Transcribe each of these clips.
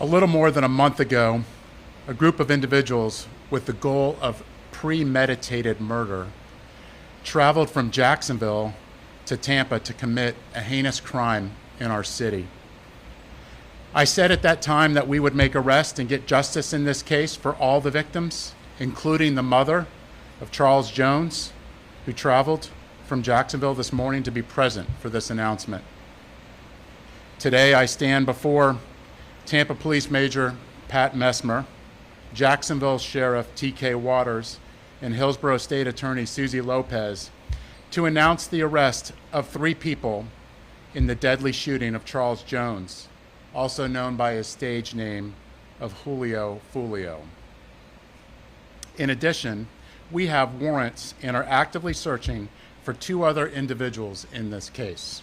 A little more than a month ago, a group of individuals with the goal of premeditated murder traveled from Jacksonville to Tampa to commit a heinous crime in our city. I said at that time that we would make arrests and get justice in this case for all the victims, including the mother of Charles Jones, who traveled from Jacksonville this morning to be present for this announcement. Today, I stand before Tampa Police Major Pat Messmer, Jacksonville Sheriff T.K. Waters, and Hillsborough State Attorney Susie Lopez to announce the arrest of 3 people in the deadly shooting of Charles Jones, also known by his stage name of Julio Foolio. In addition, we have warrants and are actively searching for 2 other individuals in this case.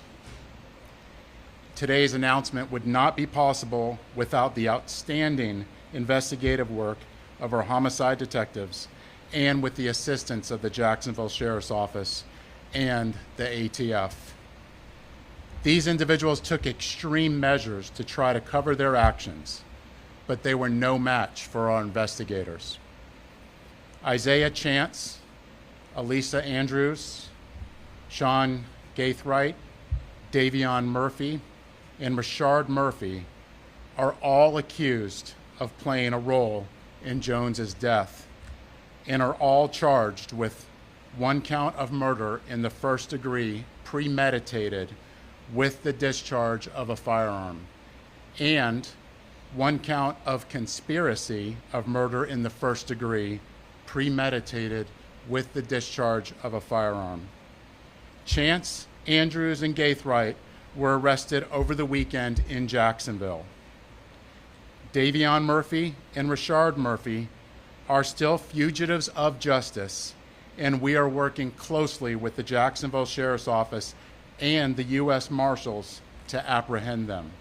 Today's announcement would not be possible without the outstanding investigative work of our homicide detectives and with the assistance of the Jacksonville Sheriff's Office and the ATF. These individuals took extreme measures to try to cover their actions, but they were no match for our investigators. Isaiah Chance, Elisa Andrews, Sean Gaithright, Davion Murphy, and Rashard Murphy are all accused of playing a role in Jones's death and are all charged with 1 count of murder in the first degree, premeditated with the discharge of a firearm, and 1 count of conspiracy of murder in the first degree, premeditated with the discharge of a firearm. Chance, Andrews, and Gaithright were arrested over the weekend in Jacksonville. Davion Murphy and Rashard Murphy are still fugitives of justice, and we are working closely with the Jacksonville Sheriff's Office and the U.S. Marshals to apprehend them.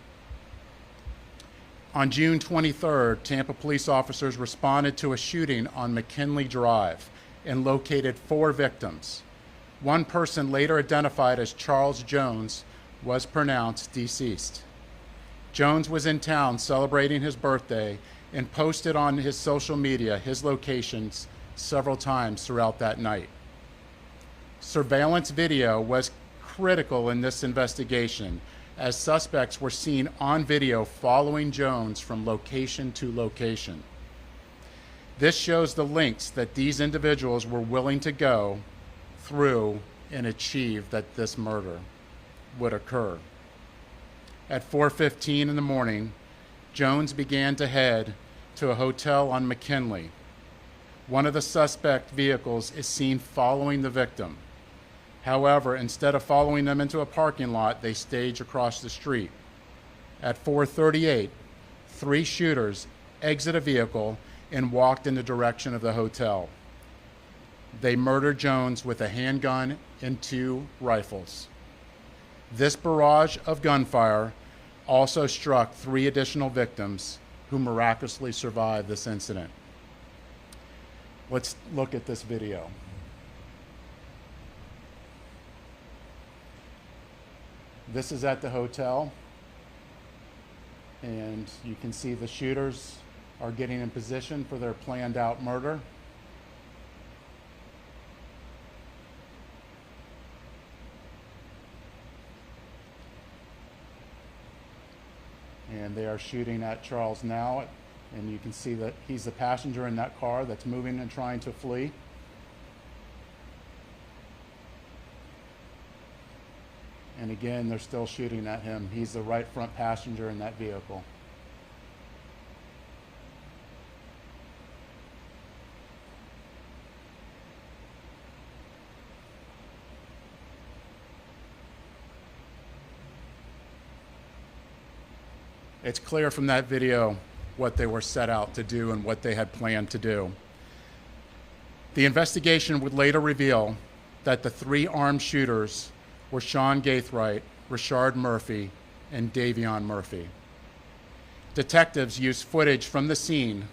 On June 23rd, Tampa police officers responded to a shooting on McKinley Drive and located 4 victims. 1 person, later identified as Charles Jones, was pronounced deceased. Jones was in town celebrating his birthday and posted on his social media his locations several times throughout that night. Surveillance video was critical in this investigation, as suspects were seen on video following Jones from location to location. This shows the lengths that these individuals were willing to go through and achieve that this murder would occur. At 4:15 in the morning, Jones began to head to a hotel on McKinley. One of the suspect vehicles is seen following the victim. However, instead of following them into a parking lot, they stage across the street. At 4:38, 3 shooters exit a vehicle and walked in the direction of the hotel. They murdered Jones with a handgun and 2 rifles. This barrage of gunfire also struck 3 additional victims who miraculously survived this incident. Let's look at this video. This is at the hotel, and you can see the shooters are getting in position for their planned out murder. And they are shooting at Charles now, and you can see that he's the passenger in that car that's moving and trying to flee. And again, they're still shooting at him. He's the right front passenger in that vehicle. It's clear from that video what they were set out to do and what they had planned to do. The investigation would later reveal that the 3 armed shooters were Sean Gaithright, Rashard Murphy, and Davion Murphy. Detectives used footage from the scene,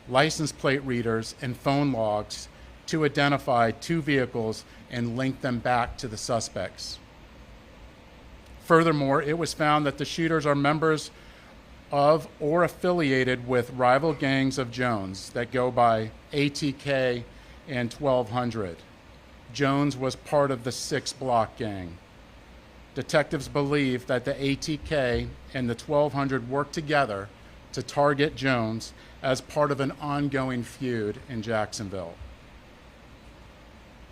license plate readers, and phone logs to identify 2 vehicles and link them back to the suspects. Furthermore, it was found that the shooters are members of or affiliated with rival gangs of Jones that go by ATK and 1200. Jones was part of the 6 Block gang. Detectives believe that the ATK and the 1200 worked together to target Jones as part of an ongoing feud in Jacksonville.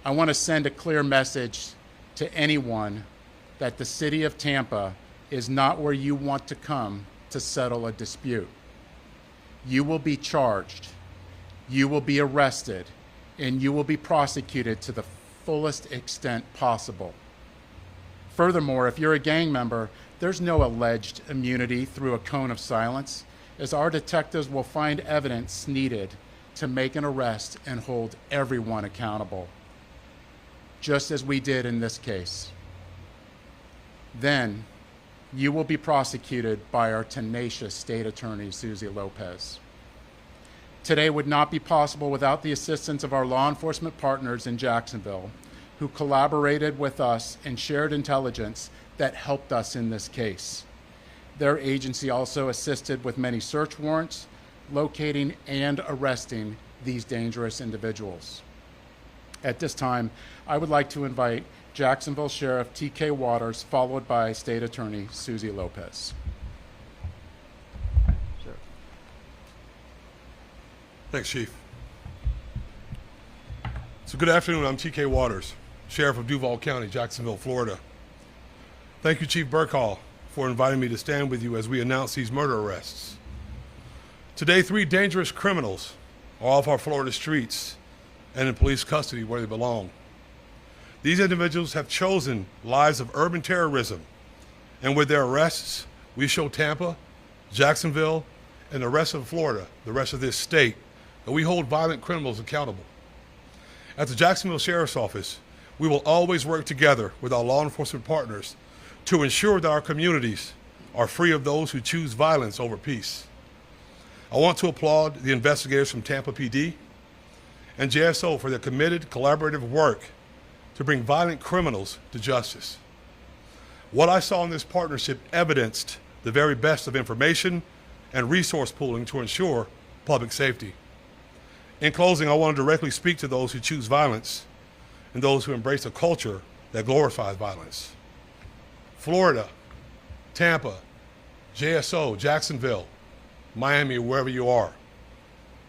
I want to send a clear message to anyone that the city of Tampa is not where you want to come to settle a dispute. You will be charged, you will be arrested, and you will be prosecuted to the fullest extent possible. Furthermore, if you're a gang member, there's no alleged immunity through a cone of silence, as our detectives will find evidence needed to make an arrest and hold everyone accountable, just as we did in this case. Then, you will be prosecuted by our tenacious state attorney, Susie Lopez. Today would not be possible without the assistance of our law enforcement partners in Jacksonville, who collaborated with us and shared intelligence that helped us in this case. Their agency also assisted with many search warrants, locating and arresting these dangerous individuals. At this time, I would like to invite Jacksonville Sheriff T.K. Waters, followed by State Attorney Susie Lopez. Sheriff. Thanks, Chief. So good afternoon, I'm T.K. Waters, Sheriff of Duval County, Jacksonville, Florida. Thank you, Chief Burkhall, for inviting me to stand with you as we announce these murder arrests. Today, 3 dangerous criminals are off our Florida streets and in police custody where they belong. These individuals have chosen lives of urban terrorism, and with their arrests, we show Tampa, Jacksonville, and the rest of Florida, the rest of this state, that we hold violent criminals accountable. At the Jacksonville Sheriff's Office, we will always work together with our law enforcement partners to ensure that our communities are free of those who choose violence over peace. I want to applaud the investigators from Tampa PD and JSO for their committed collaborative work to bring violent criminals to justice. What I saw in this partnership evidenced the very best of information and resource pooling to ensure public safety. In closing, I want to directly speak to those who choose violence and those who embrace a culture that glorifies violence. Florida, Tampa, JSO, Jacksonville, Miami, wherever you are,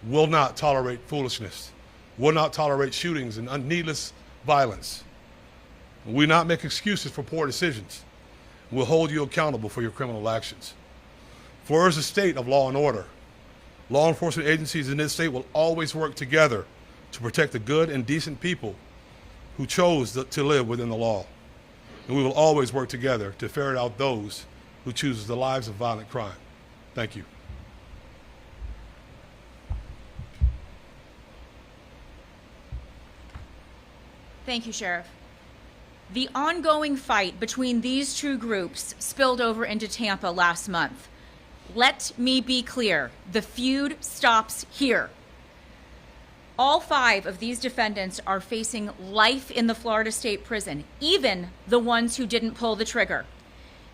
will not tolerate foolishness, will not tolerate shootings and needless violence. We will not make excuses for poor decisions. We'll hold you accountable for your criminal actions. Florida is a state of law and order. Law enforcement agencies in this state will always work together to protect the good and decent people who chose to live within the law. And we will always work together to ferret out those who choose the lives of violent crime. Thank you. Thank you, Sheriff. The ongoing fight between these 2 groups spilled over into Tampa last month. Let me be clear, the feud stops here. All 5 of these defendants are facing life in the Florida State Prison, even the ones who didn't pull the trigger.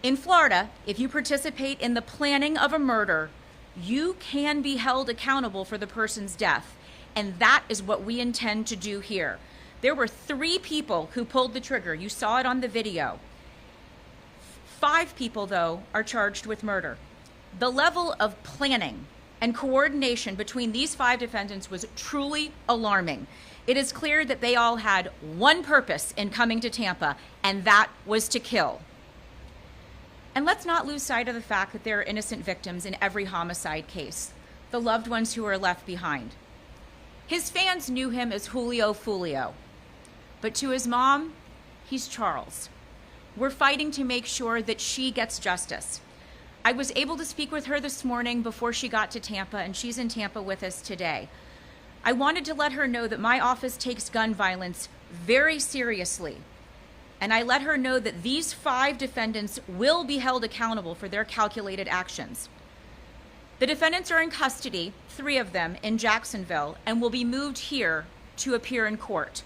In Florida, if you participate in the planning of a murder, you can be held accountable for the person's death, and that is what we intend to do here. There were 3 people who pulled the trigger. You saw it on the video. 5 people, though, are charged with murder. The level of planning and coordination between these 5 defendants was truly alarming. It is clear that they all had one purpose in coming to Tampa, and that was to kill. And let's not lose sight of the fact that there are innocent victims in every homicide case, the loved ones who are left behind. His fans knew him as Julio Fulio, but to his mom, he's Charles. We're fighting to make sure that she gets justice. I was able to speak with her this morning before she got to Tampa, and she's in Tampa with us today. I wanted to let her know that my office takes gun violence very seriously, and I let her know that these 5 defendants will be held accountable for their calculated actions. The defendants are in custody, 3 of them, in Jacksonville, and will be moved here to appear in court.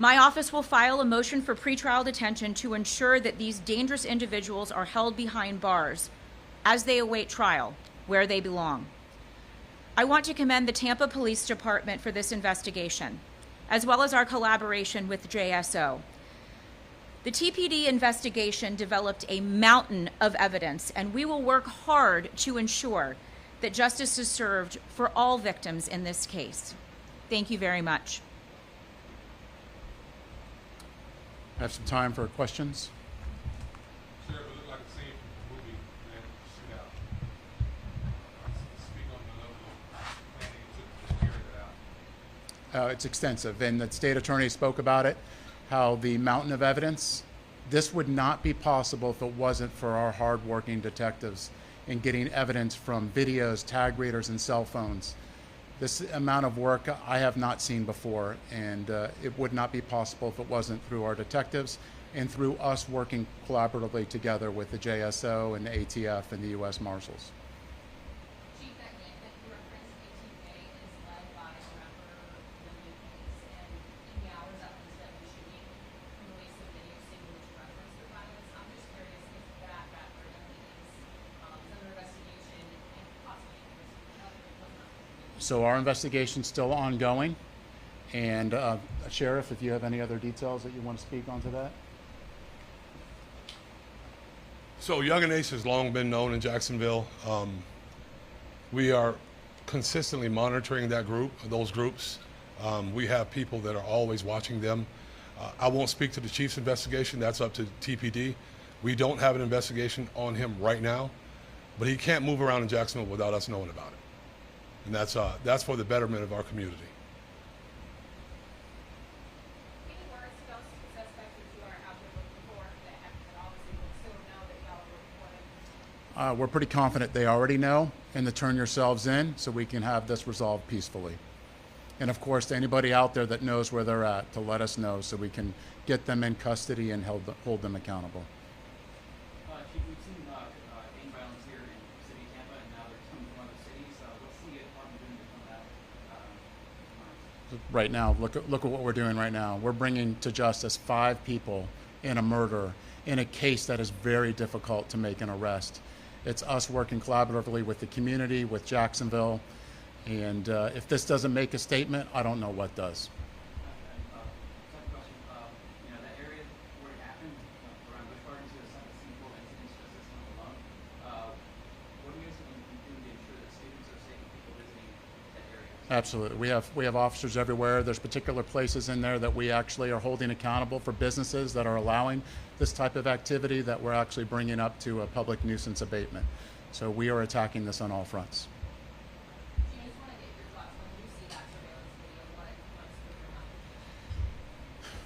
My office will file a motion for pretrial detention to ensure that these dangerous individuals are held behind bars as they await trial, where they belong. I want to commend the Tampa Police Department for this investigation, as well as our collaboration with JSO. The TPD investigation developed a mountain of evidence, and we will work hard to ensure that justice is served for all victims in this case. Thank you very much. I have some time for questions. Sheriff, it looked like a scene from a movie and shootout. Speak on the level of planning to carry that out. It's extensive, and the state attorney spoke about it, how the mountain of evidence, this would not be possible if it wasn't for our hardworking detectives in getting evidence from videos, tag readers, and cell phones. This amount of work I have not seen before, and it would not be possible if it wasn't through our detectives and through us working collaboratively together with the JSO and the ATF and the U.S. Marshals. Chief, that game that you referenced, ATK, is led by a rapper, Lil Case, and in the hours after the deadly shooting, released a video statement which referenced the violence. I'm just curious if that rapper, Lil Case, is under investigation and possibly was not. So our investigation's still ongoing, and Sheriff, if you have any other details that you want to speak onto that? So Young and Ace has long been known in Jacksonville. We are consistently monitoring those groups. We have people that are always watching them. I won't speak to the chief's investigation. That's up to TPD. We don't have an investigation on him right now, but he can't move around in Jacksonville without us knowing about it. And that's for the betterment of our community. Any words to those suspects that you are out there looking for that obviously will still know that y'all are reporting? We're pretty confident they already know, and to turn yourselves in so we can have this resolved peacefully. And of course, to anybody out there that knows where they're at, to let us know so we can get them in custody and hold them accountable. Chief, we've seen gang violence here in the city of Tampa, and now they're coming from other cities. What's the department doing to combat crime? Right now, look at what we're doing right now. We're bringing to justice 5 people in a murder in a case that is very difficult to make an arrest. It's us working collaboratively with the community, with Jacksonville, and if this doesn't make a statement, I don't know what does. Second question, that area where it happened, around Busch Gardens, there's 74 incidents just this month alone. What do you guys think you can do to ensure that students are safe and people visiting that area? Absolutely. We have officers everywhere. There's particular places in there that we actually are holding accountable for businesses that are allowing this type of activity that we're actually bringing up to a public nuisance abatement. So we are attacking this on all fronts. I just want to get your thoughts when you see that surveillance video. What's your mind?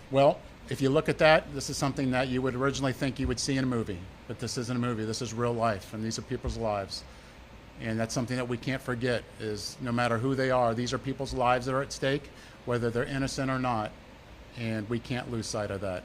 Well, if you look at that, this is something that you would originally think you would see in a movie, but this isn't a movie. This is real life, and these are people's lives. And that's something that we can't forget is no matter who they are, these are people's lives that are at stake, whether they're innocent or not, and we can't lose sight of that.